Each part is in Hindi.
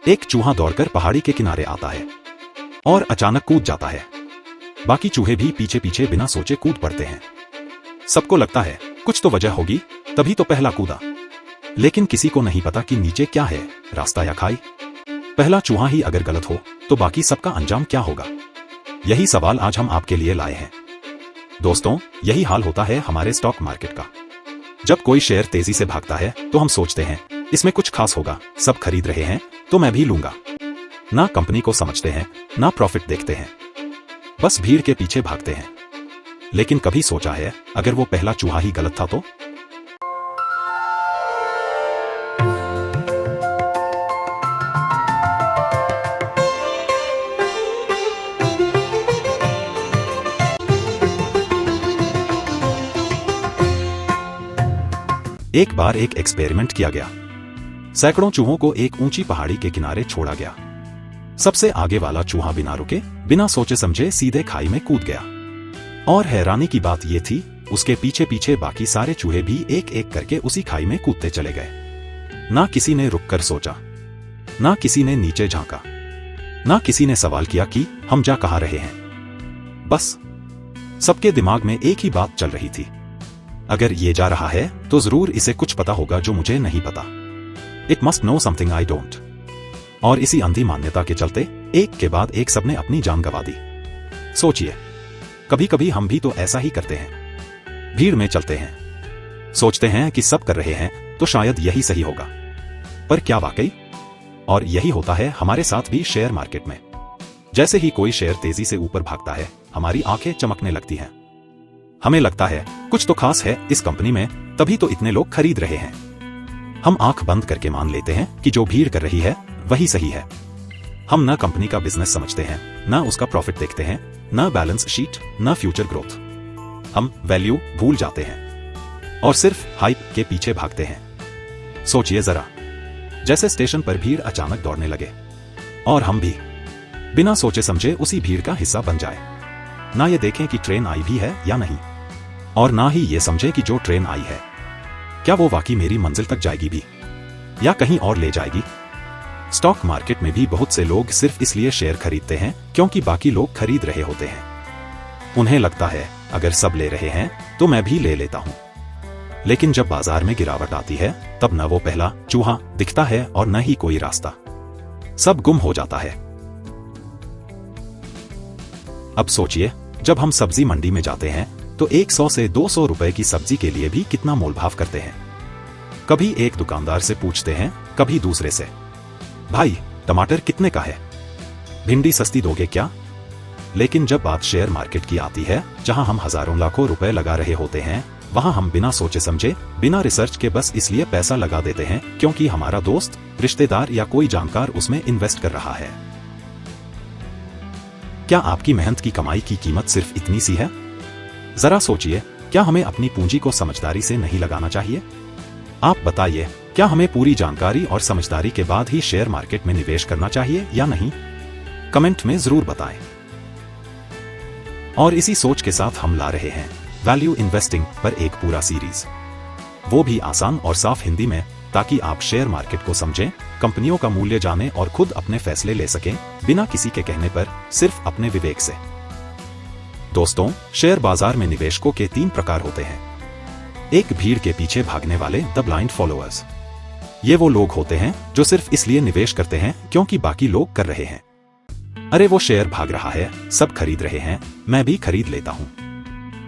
एक चूहा दौड़कर पहाड़ी के किनारे आता है और अचानक कूद जाता है। बाकी चूहे भी पीछे पीछे बिना सोचे कूद पड़ते हैं। सबको लगता है कुछ तो वजह होगी, तभी तो पहला कूदा। लेकिन किसी को नहीं पता कि नीचे क्या है, रास्ता या खाई। पहला चूहा ही अगर गलत हो तो बाकी सबका अंजाम क्या होगा? यही सवाल आज हम आपके लिए लाए हैं। दोस्तों, यही हाल होता है हमारे स्टॉक मार्केट का। जब कोई शेयर तेजी से भागता है तो हम सोचते हैं इसमें कुछ खास होगा, सब खरीद रहे हैं तो मैं भी लूंगा। ना कंपनी को समझते हैं, ना प्रॉफिट देखते हैं, बस भीड़ के पीछे भागते हैं। लेकिन कभी सोचा है अगर वो पहला चूहा ही गलत था तो? एक बार एक एक्सपेरिमेंट किया गया। सैकड़ों चूहों को एक ऊंची पहाड़ी के किनारे छोड़ा गया। सबसे आगे वाला चूहा बिना रुके, बिना सोचे समझे सीधे खाई में कूद गया। और हैरानी की बात यह थी, उसके पीछे पीछे बाकी सारे चूहे भी एक एक करके उसी खाई में कूदते चले गए। ना किसी ने रुककर सोचा, ना किसी ने नीचे झांका, ना किसी ने सवाल किया कि हम जा कहां रहे हैं। बस सबके दिमाग में एक ही बात चल रही थी, अगर ये जा रहा है तो जरूर इसे कुछ पता होगा जो मुझे नहीं पता। It must know something I don't. और इसी अंधी मान्यता के चलते एक के बाद एक सबने अपनी जान गंवा दी। सोचिए, कभी कभी हम भी तो ऐसा ही करते हैं। भीड़ में चलते हैं, सोचते हैं कि सब कर रहे हैं तो शायद यही सही होगा, पर क्या वाकई? और यही होता है हमारे साथ भी शेयर मार्केट में। जैसे ही कोई शेयर तेजी से ऊपर भागता है, हमारी आंखें चमकने लगती हैं। हमें लगता है कुछ तो खास है इस कंपनी में, तभी तो इतने लोग खरीद रहे हैं। हम आंख बंद करके मान लेते हैं कि जो भीड़ कर रही है वही सही है। हम ना कंपनी का बिजनेस समझते हैं, ना उसका प्रॉफिट देखते हैं, ना बैलेंस शीट, ना फ्यूचर ग्रोथ। हम वैल्यू भूल जाते हैं और सिर्फ हाइप के पीछे भागते हैं। सोचिए जरा, जैसे स्टेशन पर भीड़ अचानक दौड़ने लगे और हम भी बिना सोचे समझे उसी भीड़ का हिस्सा बन जाए। ना ये देखें कि ट्रेन आई भी है या नहीं, और ना ही ये समझे कि जो ट्रेन आई है क्या वो वाकई मेरी मंजिल तक जाएगी भी, या कहीं और ले जाएगी। स्टॉक मार्केट में भी बहुत से लोग सिर्फ इसलिए शेयर खरीदते हैं क्योंकि बाकी लोग खरीद रहे होते हैं। उन्हें लगता है अगर सब ले रहे हैं तो मैं भी ले लेता हूं। लेकिन जब बाजार में गिरावट आती है, तब न वो पहला चूहा दिखता है और न ही कोई रास्ता। सब गुम हो जाता है। अब सोचिए, जब हम सब्जी मंडी में जाते हैं तो 100 से 200 रुपए की सब्जी के लिए भी कितना मोलभाव करते हैं। कभी एक दुकानदार से पूछते हैं, कभी दूसरे से, भाई टमाटर कितने का है, भिंडी सस्ती दोगे क्या? लेकिन जब बात शेयर मार्केट की आती है, जहां हम हजारों लाखों रुपए लगा रहे होते हैं, वहां हम बिना सोचे समझे, बिना रिसर्च के बस इसलिए पैसा लगा देते हैं क्योंकि हमारा दोस्त, रिश्तेदार या कोई जानकार उसमें इन्वेस्ट कर रहा है। क्या आपकी मेहनत की कमाई की कीमत सिर्फ इतनी सी है? जरा सोचिए, क्या हमें अपनी पूंजी को समझदारी से नहीं लगाना चाहिए? आप बताइए, क्या हमें पूरी जानकारी और समझदारी के बाद ही शेयर मार्केट में निवेश करना चाहिए या नहीं? कमेंट में जरूर बताएं। और इसी सोच के साथ हम ला रहे हैं वैल्यू इन्वेस्टिंग पर एक पूरा सीरीज, वो भी आसान और साफ हिंदी में, ताकि आप शेयर मार्केट को समझें, कंपनियों का मूल्य जानें और खुद अपने फैसले ले सकें, बिना किसी के कहने पर, सिर्फ अपने विवेक से। दोस्तों, शेयर बाजार में निवेशकों के 3 प्रकार होते हैं। एक, भीड़ के पीछे भागने वाले, द ब्लाइंड फॉलोअर्स। ये वो लोग होते हैं जो सिर्फ इसलिए निवेश करते हैं क्योंकि बाकी लोग कर रहे हैं। अरे वो शेयर भाग रहा है, सब खरीद रहे हैं, मैं भी खरीद लेता हूं।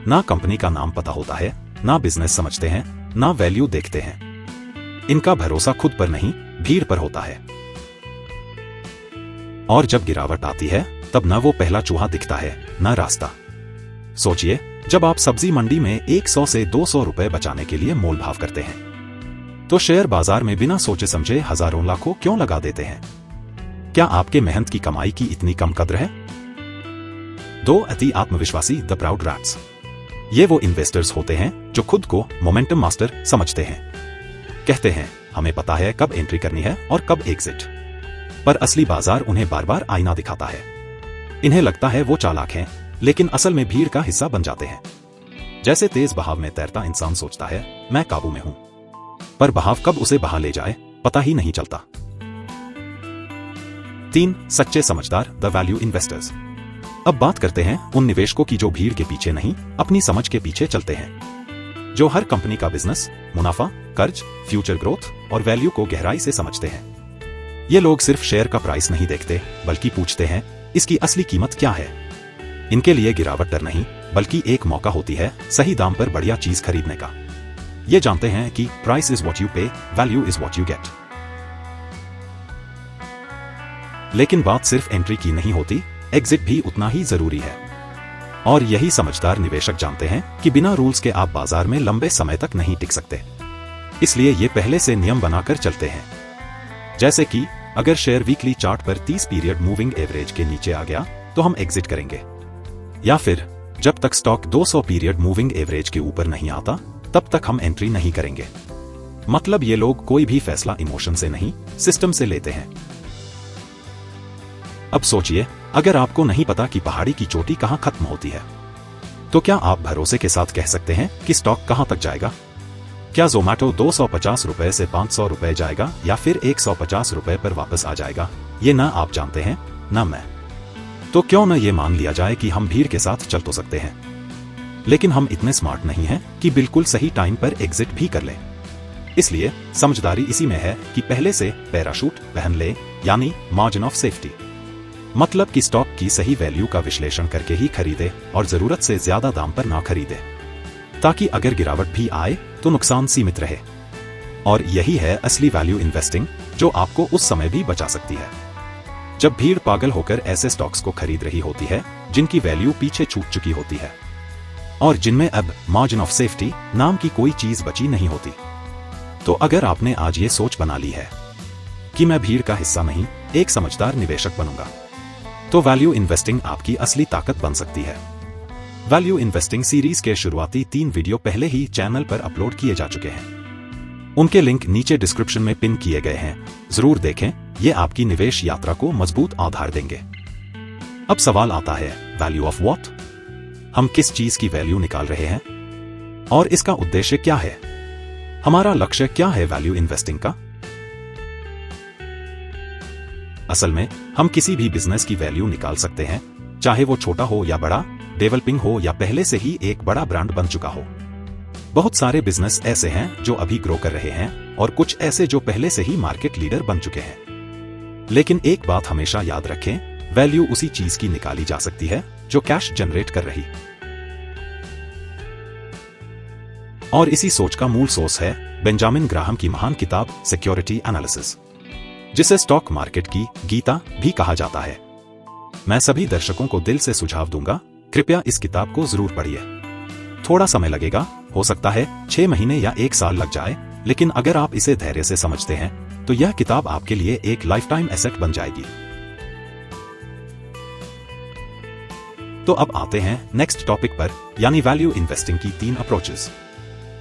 ना कंपनी का नाम पता होता है, ना बिजनेस समझते हैं, ना वैल्यू देखते हैं। इनका भरोसा खुद पर नहीं, भीड़ पर होता है। और जब गिरावट आती है, तब ना वो पहला चूहा दिखता है, ना रास्ता। सोचिए, जब आप सब्जी मंडी में 100 से 200 रुपए बचाने के लिए मोलभाव करते हैं, तो शेयर बाजार में बिना सोचे समझे हजारों लाखों क्यों लगा देते हैं? क्या आपके मेहनत की कमाई की इतनी कम कद्र है? 2, अति आत्मविश्वासी, द प्राउड रैट्स। ये वो इन्वेस्टर्स होते हैं जो खुद को मोमेंटम मास्टर समझते हैं। कहते हैं, हमें पता है कब एंट्री करनी है और कब एग्जिट। पर असली बाजार उन्हें बार बार आईना दिखाता है। इन्हें लगता है वो चालाक हैं, लेकिन असल में भीड़ का हिस्सा बन जाते हैं। जैसे तेज बहाव में तैरता इंसान सोचता है, मैं काबू में हूं, पर बहाव कब उसे बहा ले जाए पता ही नहीं चलता। 3. सच्चे समझदार, द वैल्यू इन्वेस्टर्स। अब बात करते हैं उन निवेशकों की जो भीड़ के पीछे नहीं, अपनी समझ के पीछे चलते हैं, जो हर कंपनी का बिजनेस, मुनाफा, कर्ज, फ्यूचर ग्रोथ और वैल्यू को गहराई से समझते हैं। ये लोग सिर्फ शेयर का प्राइस नहीं देखते, बल्कि पूछते हैं इसकी असली कीमत क्या है। इनके लिए गिरावट डर नहीं, बल्कि एक मौका होती है सही दाम पर बढ़िया चीज खरीदने का। ये जानते हैं कि प्राइस इज व्हाट यू पे, value is what you get. लेकिन बात सिर्फ एंट्री की नहीं होती, एग्जिट भी उतना ही जरूरी है। और यही समझदार निवेशक जानते हैं कि बिना रूल्स के आप बाजार में लंबे समय तक नहीं टिक सकते। इसलिए ये पहले से नियम बनाकर चलते हैं, जैसे कि अगर शेयर वीकली चार्ट पर 30 पीरियड मूविंग एवरेज के नीचे आ गया तो हम एग्जिट करेंगे, या फिर जब तक स्टॉक 200 पीरियड मूविंग एवरेज के ऊपर नहीं आता तब तक हम एंट्री नहीं करेंगे। मतलब ये लोग कोई भी फैसला इमोशन से नहीं, सिस्टम से लेते हैं। अब सोचिए, अगर आपको नहीं पता कि पहाड़ी की चोटी कहां खत्म होती है, तो क्या आप भरोसे के साथ कह सकते हैं कि स्टॉक कहां तक जाएगा? क्या जोमैटो 250 रुपए से 500 रुपए जाएगा या फिर 150 रुपए पर वापस आ जाएगा? ये ना आप जानते हैं, ना मैं। तो क्यों न ये मान लिया जाए कि हम भीड़ के साथ चल तो सकते हैं, लेकिन हम इतने स्मार्ट नहीं हैं कि बिल्कुल सही टाइम पर एग्जिट भी कर लें। इसलिए समझदारी इसी में है कि पहले से पैराशूट पहन ले, यानी मार्जिन ऑफ सेफ्टी। मतलब कि स्टॉक की सही वैल्यू का विश्लेषण करके ही खरीदे और जरूरत से ज्यादा दाम पर ना खरीदे, ताकि अगर गिरावट भी आए तो नुकसान सीमित रहे। और यही है असली वैल्यू इन्वेस्टिंग, जो आपको उस समय भी बचा सकती है जब भीड़ पागल होकर ऐसे स्टॉक्स को खरीद रही होती है जिनकी वैल्यू पीछे छूट चुकी होती है और जिनमें अब मार्जिन ऑफ सेफ्टी नाम की कोई चीज बची नहीं होती। तो अगर आपने आज ये सोच बना ली है कि मैं भीड़ का हिस्सा नहीं, एक समझदार निवेशक बनूंगा, तो वैल्यू इन्वेस्टिंग आपकी असली ताकत बन सकती है। वैल्यू इन्वेस्टिंग सीरीज के शुरुआती 3 वीडियो पहले ही चैनल पर अपलोड किए जा चुके हैं। उनके लिंक नीचे डिस्क्रिप्शन में पिन किए गए हैं, जरूर देखें। ये आपकी निवेश यात्रा को मजबूत आधार देंगे। अब सवाल आता है, वैल्यू ऑफ व्हाट? हम किस चीज की वैल्यू निकाल रहे हैं और इसका उद्देश्य क्या है? हमारा लक्ष्य क्या है वैल्यू इन्वेस्टिंग का? असल में हम किसी भी बिजनेस की वैल्यू निकाल सकते हैं, चाहे वो छोटा हो या बड़ा, डेवलपिंग हो या पहले से ही एक बड़ा ब्रांड बन चुका हो। बहुत सारे बिजनेस ऐसे हैं जो अभी ग्रो कर रहे हैं और कुछ ऐसे जो पहले से ही मार्केट लीडर बन चुके हैं। लेकिन एक बात हमेशा याद रखें, वैल्यू उसी चीज की निकाली जा सकती है जो कैश जनरेट कर रही। और इसी सोच का मूल सोर्स है बेंजामिन ग्राहम की महान किताब सिक्योरिटी एनालिसिस, जिसे स्टॉक मार्केट की गीता भी कहा जाता है। मैं सभी दर्शकों को दिल से सुझाव दूंगा, कृपया इस किताब को जरूर पढ़िए। थोड़ा समय लगेगा, हो सकता है 6 महीने या 1 साल लग जाए, लेकिन अगर आप इसे धैर्य से समझते हैं तो यह किताब आपके लिए एक लाइफ टाइम एसेट बन जाएगी। तो अब आते हैं नेक्स्ट टॉपिक पर, यानी वैल्यू इन्वेस्टिंग की 3 अप्रोचेस।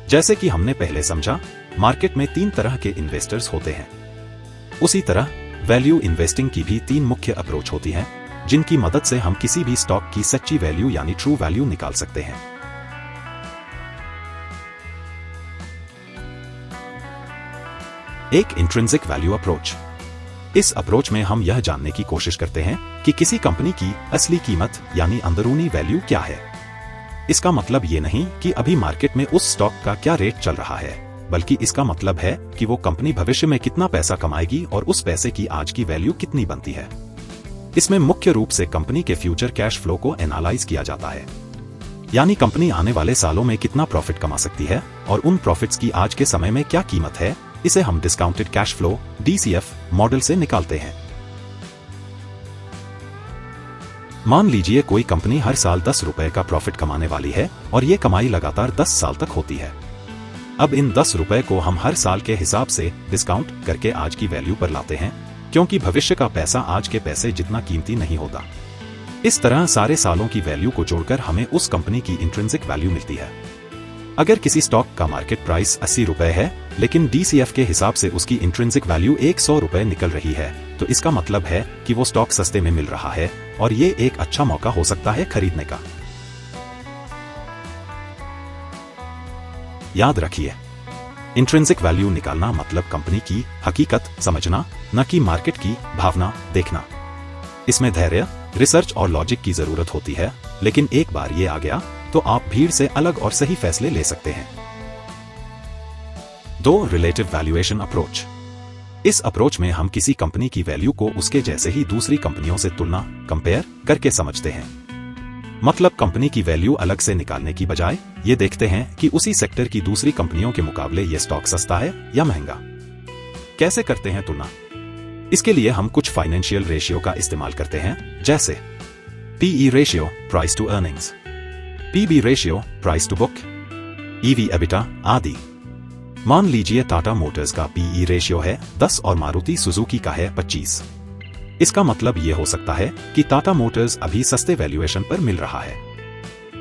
जैसे कि हमने पहले समझा, मार्केट में 3 तरह के इन्वेस्टर्स होते हैं। उसी तरह वैल्यू इन्वेस्टिंग की भी 3 मुख्य अप्रोच होती हैं, जिनकी मदद से हम किसी भी स्टॉक की सच्ची वैल्यू यानी ट्रू वैल्यू निकाल सकते हैं। एक इंट्रिंसिक वैल्यू अप्रोच। इस अप्रोच में हम यह जानने की कोशिश करते हैं कि किसी कंपनी की असली कीमत यानी अंदरूनी वैल्यू क्या है। इसका मतलब ये नहीं कि अभी मार्केट में उस स्टॉक का क्या रेट चल रहा है, बल्कि इसका मतलब है कि वो कंपनी भविष्य में कितना पैसा कमाएगी और उस पैसे की आज की वैल्यू कितनी बनती है। इसमें मुख्य रूप से कंपनी के फ्यूचर कैश फ्लो को एनालाइज किया जाता है, यानी कंपनी आने वाले सालों में कितना प्रॉफिट कमा सकती है और उन प्रॉफिट्स की आज के समय में क्या कीमत है। इसे हम discounted cash flow DCF model से निकालते हैं। मान लीजिए कोई कंपनी हर साल 10 रुपए का प्रॉफिट कमाने वाली है और ये कमाई लगातार 10 साल तक होती है। अब इन 10 रुपए को हम हर साल के हिसाब से डिस्काउंट करके आज की वैल्यू पर लाते हैं, क्योंकि भविष्य का पैसा आज के पैसे जितना कीमती नहीं होता। इस तरह सारे सालों की वैल्यू को जोड़कर हमें उस कंपनी की इंट्रिंसिक वैल्यू मिलती है। अगर किसी स्टॉक का मार्केट प्राइस 80 रुपए है, लेकिन DCF के हिसाब से उसकी इंट्रिंसिक वैल्यू 100 रुपए निकल रही है, तो इसका मतलब है कि वो स्टॉक सस्ते में मिल रहा है और ये एक अच्छा मौका हो सकता है खरीदने का। याद रखिए, इंट्रिंसिक वैल्यू निकालना मतलब कंपनी की हकीकत समझना, न कि मार्केट की भावना देखना। इसमें धैर्य, रिसर्च और लॉजिक की जरूरत होती है, लेकिन एक बार ये आ गया तो आप भीड़ से अलग और सही फैसले ले सकते हैं। 2. Relative valuation approach. इस अप्रोच में हम किसी कंपनी की वैल्यू को उसके जैसे ही दूसरी कंपनियों से तुलना, कंपेयर करके समझते हैं। मतलब कंपनी की वैल्यू अलग से निकालने की बजाय ये देखते हैं कि उसी सेक्टर की दूसरी कंपनियों के मुकाबले ये स्टॉक सस्ता है या महंगा। कैसे करते हैं तुलना? इसके लिए हम कुछ फाइनेंशियल रेशियो का इस्तेमाल करते हैं, जैसे PE ratio, price to earnings, PB ratio, price to book, EV EBITDA आदि। मान लीजिए टाटा मोटर्स का PE रेशियो है 10 और मारुति सुजुकी का है 25। इसका मतलब ये हो सकता है कि टाटा मोटर्स अभी सस्ते वैल्यूएशन पर मिल रहा है।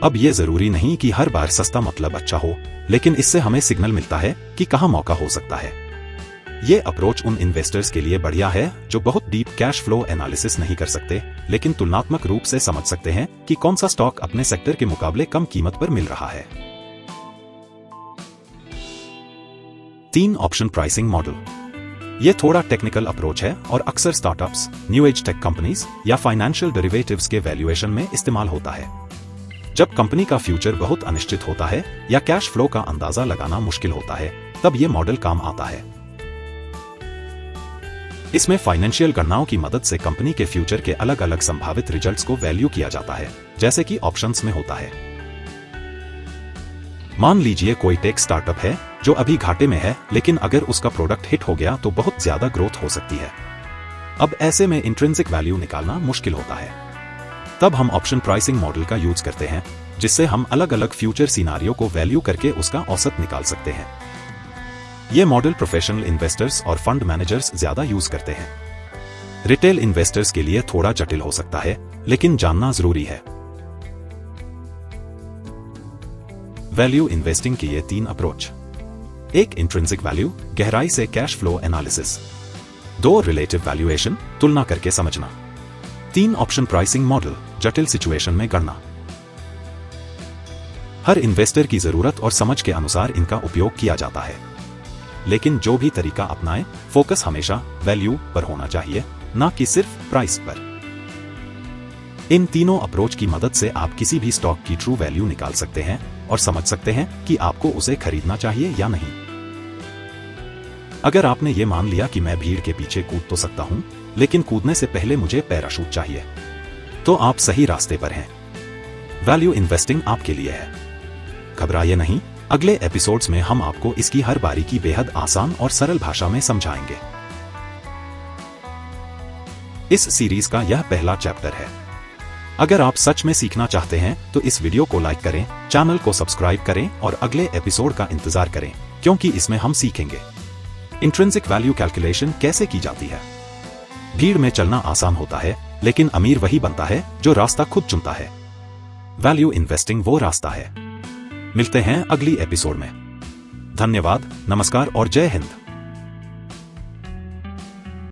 अब ये जरूरी नहीं कि हर बार सस्ता मतलब अच्छा हो, लेकिन इससे हमें सिग्नल मिलता है कि कहां मौका हो सकता है। ये अप्रोच उन इन्वेस्टर्स के लिए बढ़िया है जो बहुत डीप कैश फ्लो एनालिसिस नहीं कर सकते, लेकिन तुलनात्मक रूप से समझ सकते हैं कि कौन सा स्टॉक अपने सेक्टर के मुकाबले कम कीमत पर मिल रहा है। 3. Option pricing model. यह थोड़ा टेक्निकल अप्रोच है और अक्सर startups, new age tech companies या फाइनेंशियल डेरिवेटिव्स के वैल्यूएशन में इस्तेमाल होता है। जब कंपनी का फ्यूचर बहुत अनिश्चित होता है या कैश फ्लो का अंदाजा लगाना मुश्किल होता है, तब यह मॉडल काम आता है। इसमें फाइनेंशियल गणनाओं की मदद से कंपनी के फ्यूचर के अलग अलग संभावित रिजल्ट्स को वैल्यू किया जाता है, जैसे कि ऑप्शंस में होता है। मान लीजिए कोई टेक स्टार्टअप है जो अभी घाटे में है, लेकिन अगर उसका प्रोडक्ट हिट हो गया तो बहुत ज्यादा ग्रोथ हो सकती है। अब ऐसे में इंट्रिंसिक वैल्यू निकालना मुश्किल होता है। तब हम ऑप्शन प्राइसिंग मॉडल का यूज करते हैं, जिससे हम अलग अलग फ्यूचर सिनारियो को वैल्यू करके उसका औसत निकाल सकते हैं। यह मॉडल प्रोफेशनल इन्वेस्टर्स और फंड मैनेजर्स ज्यादा यूज करते हैं। रिटेल इन्वेस्टर्स के लिए थोड़ा जटिल हो सकता है, लेकिन जानना जरूरी है। वैल्यू इन्वेस्टिंग के ये 3 अप्रोच: 1. इंट्रिंसिक वैल्यू, गहराई से cash flow analysis. 2. Relative valuation, तुलना करके समझना। 3. ऑप्शन प्राइसिंग मॉडल, जटिल सिचुएशन में गणना। हर इन्वेस्टर की जरूरत और समझ के अनुसार इनका उपयोग किया जाता है, लेकिन जो भी तरीका अपनाएं, फोकस हमेशा वैल्यू पर होना चाहिए, ना कि सिर्फ प्राइस पर। इन तीनों अप्रोच की मदद से आप किसी भी स्टॉक की ट्रू वैल्यू निकाल सकते हैं और समझ सकते हैं कि आपको उसे खरीदना चाहिए या नहीं। अगर आपने ये मान लिया कि मैं भीड़ के पीछे कूद तो सकता हूं, लेकिन कूदने से पहले मुझे पैराशूट चाहिए, तो आप सही रास्ते पर हैं। वैल्यू इन्वेस्टिंग आपके लिए है। घबराइए नहीं, अगले एपिसोड्स में हम आपको इसकी हर बारीकी बेहद आसान और सरल भाषा में समझाएंगे। इस सीरीज का यह पहला चैप्टर है। अगर आप सच में सीखना चाहते हैं तो इस वीडियो को लाइक करें, चैनल को सब्सक्राइब करें और अगले एपिसोड का इंतजार करें, क्योंकि इसमें हम सीखेंगे इंट्रिंसिक वैल्यू कैलकुलेशन कैसे की जाती है। भीड़ में चलना आसान होता है, लेकिन अमीर वही बनता है जो रास्ता खुद चुनता है। वैल्यू इन्वेस्टिंग वो रास्ता है। मिलते हैं अगली एपिसोड में। धन्यवाद, नमस्कार और जय हिंद।